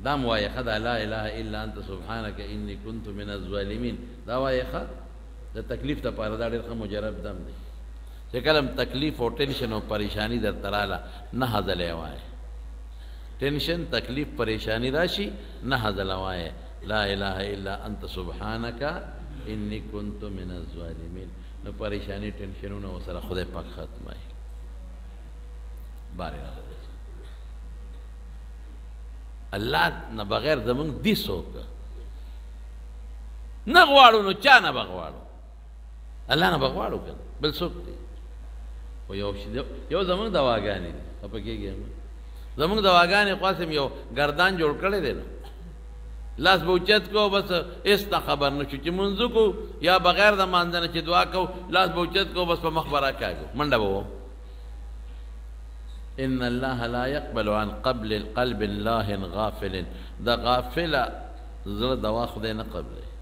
دا موایخه دا لا اله الا انت سبحانك انی کنت من الظالمین دا وایخه د تکلیف ته پاره دا ډېر ښه مجرب دم دی چې کله تکلیف او ټینشن او پریشانی در تراله نه ځلې وایه ټینشن تکلیف پریشانی راشي نه ځله وایه لا اله الا انت سبحانك انی کنت من الظالمین نو پریشانی ټینشنونه ورسره خدای پاک ختموي بارے الله نه بغیر زمونږ دي څوک نه غواړو نو چا نه به غواړو الله نه به غواړو که بل څوک دی خو یو زمونږ دواګانې دي خفه کېږي زمونږ دواګانې قاسم یو ګردان جوړ کړی دی نو لاس به اوچت کو بس هېڅ نه خبر نه شو چې منځو کو یا بغیر د مانځه نه چې دعا کو لاس به اوچت کو بس په مخ به راکاږو منډه به وم ان الله لا يقبل عن قبل قلب الله غافل دا غافله زړه دوا خدای نه قبلوي